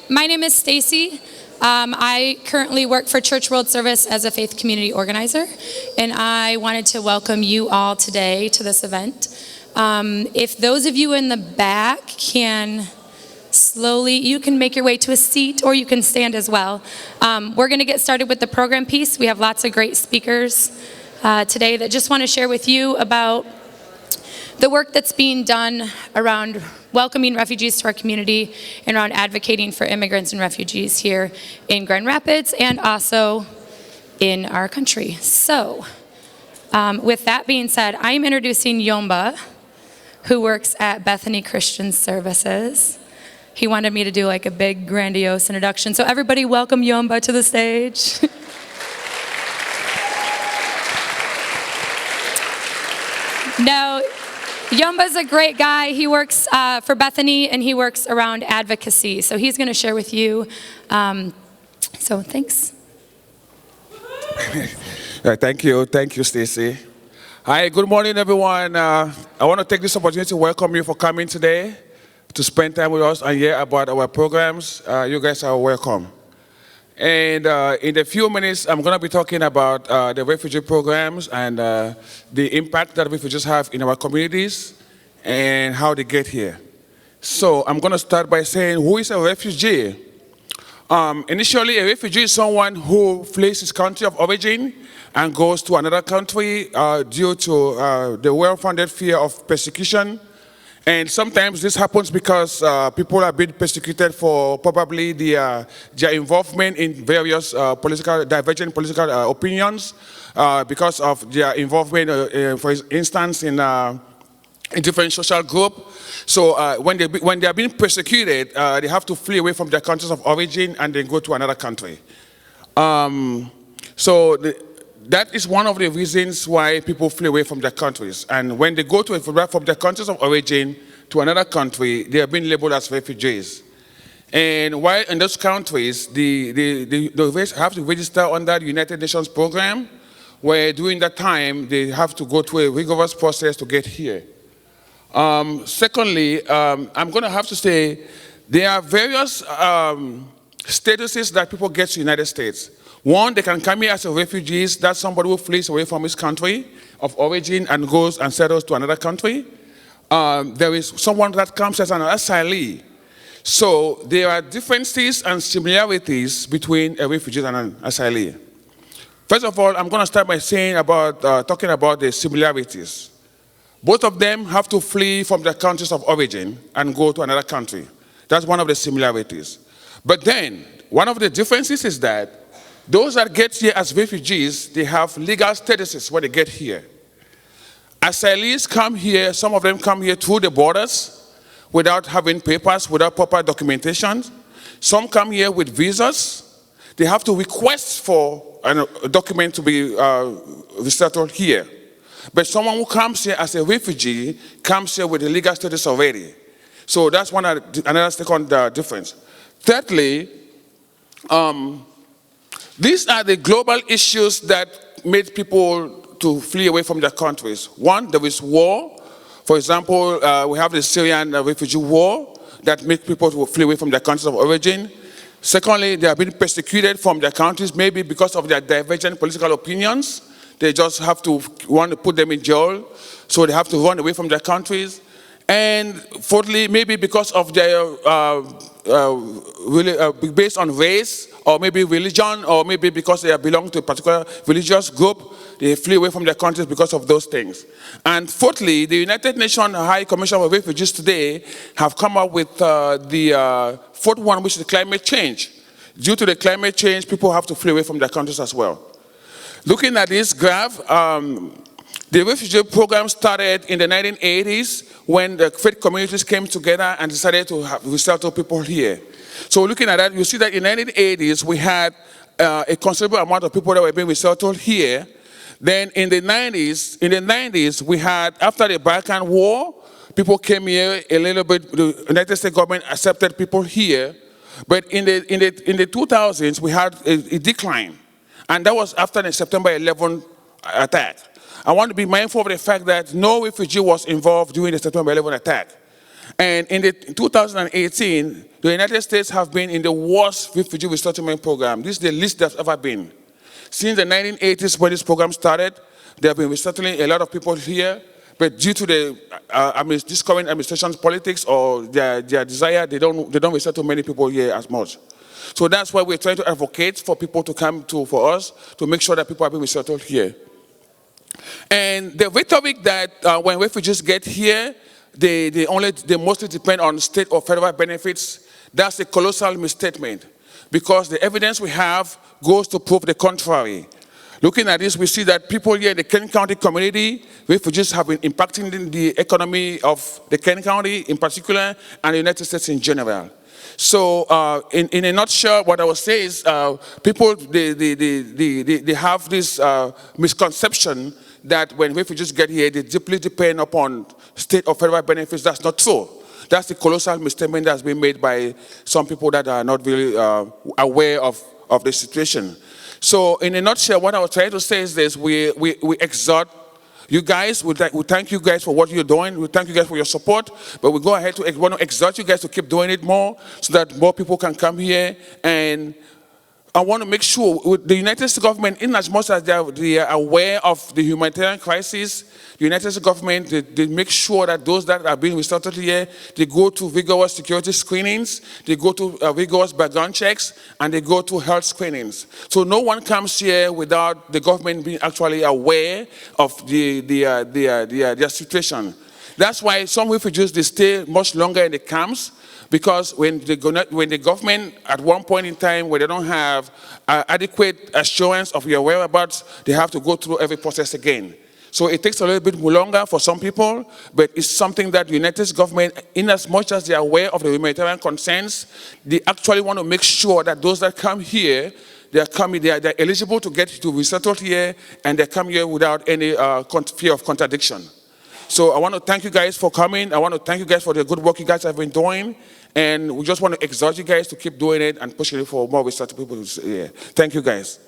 my name is Stacy. I currently work for Church World Service as a faith community organizer, and I wanted to welcome you all today to this event. If those of you in the back can slowly, you can make your way to a seat or you can stand as well. We're going to get started with the program piece. We have lots of great speakers today that just want to share with you about the work that's being done around welcoming refugees to our community and around advocating for immigrants and refugees here in Grand Rapids and also in our country. So, with that being said, I am introducing Yomba, who works at Bethany Christian Services. He wanted me to do like a big grandiose introduction. So everybody welcome Yomba to the stage. Now, Yomba's a great guy. He works for Bethany, and he works around advocacy. So he's going to share with you. So thanks. Thank you, Stacy. Hi, good morning, everyone. I want to take this opportunity to welcome you for coming today to spend time with us and hear about our programs. You guys are welcome. And in a few minutes, I'm going to be talking about the refugee programs and the impact that refugees have in our communities and how they get here. So I'm going to start by saying, who is a refugee? Initially, a refugee is someone who flees his country of origin and goes to another country due to the well-founded fear of persecution. And sometimes this happens because people are being persecuted for probably their involvement in various divergent political opinions, because of their involvement, for instance, in different social groups. So when they are being persecuted, they have to flee away from their countries of origin and then go to another country. That is one of the reasons why people flee away from their countries. And when they go from their countries of origin to another country, they are being labeled as refugees. And while in those countries, they have to register under the United Nations program, where during that time, they have to go through a rigorous process to get here. Secondly, I'm going to have to say, there are various statuses that people get to the United States. One, they can come here as refugees. That's somebody who flees away from his country of origin and goes and settles to another country. There is someone that comes as an asylee. So there are differences and similarities between a refugee and an asylee. First of all, I'm going to start by talking about the similarities. Both of them have to flee from their countries of origin and go to another country. That's one of the similarities. But then, one of the differences is that those that get here as refugees, they have legal statuses when they get here. Asylees come here, some of them come here through the borders without having papers, without proper documentation. Some come here with visas. They have to request for a document to be resettled here. But someone who comes here as a refugee comes here with a legal status already. So that's another second difference. Thirdly, these are the global issues that made people to flee away from their countries. One, there is war. For example, we have the Syrian refugee war that makes people to flee away from their countries of origin. Secondly, they have been persecuted from their countries, maybe because of their divergent political opinions. They just want to put them in jail, so they have to run away from their countries. And fourthly, maybe because of their based on race, or maybe religion, or maybe because they belong to a particular religious group, they flee away from their countries because of those things. And fourthly, the United Nations High Commission for Refugees today have come up with the fourth one, which is climate change. Due to the climate change, people have to flee away from their countries as well. Looking at this graph, the refugee program started in the 1980s when the faith communities came together and decided to resettle people here. So looking at that, you see that in the 1980s, we had a considerable amount of people that were being resettled here. Then in the 90s, we had, after the Balkan War, people came here a little bit. The United States government accepted people here. But in the 2000s, we had a decline. And that was after the September 11 attack. I want to be mindful of the fact that no refugee was involved during the September 11 attack. And in 2018, the United States have been in the worst refugee resettlement program. This is the least there's ever been. Since the 1980s, when this program started, they have been resettling a lot of people here, but due to this current administration's politics or their desire, they don't resettle many people here as much. So that's why we're trying to advocate for people to come for us to make sure that people are being resettled here. And the rhetoric that when refugees get here, they mostly depend on state or federal benefits, that's a colossal misstatement, because the evidence we have goes to prove the contrary. Looking at this, we see that people here in the Kern County community, refugees have been impacting the economy of the Kern County in particular and the United States in general. So in a nutshell, what I would say is people, they have this misconception that when refugees get here, they deeply depend upon state or federal benefits. That's not true. That's the colossal misstatement that's been made by some people that are not really aware of the situation. So in a nutshell, what I was trying to say is this: we exhort you guys. We thank you guys for what you're doing. We thank you guys for your support. But we go ahead to want to exhort you guys to keep doing it more, so that more people can come here. And I want to make sure with the United States government, in as much as they are aware of the humanitarian crisis, the United States government, they make sure that those that are being resettled here, they go to rigorous security screenings, they go to rigorous background checks, and they go to health screenings. So no one comes here without the government being actually aware of their situation. That's why some refugees, they stay much longer in the camps, because when the government, at one point in time, where they don't have adequate assurance of your whereabouts, they have to go through every process again. So it takes a little bit longer for some people, but it's something that the United States government, in as much as they are aware of the humanitarian concerns, they actually want to make sure that those that come here, they're eligible to get to resettle here, and they come here without any fear of contradiction. So I want to thank you guys for coming. I want to thank you guys for the good work you guys have been doing. And we just want to exhort you guys to keep doing it and pushing it for more research people. Yeah. Thank you guys.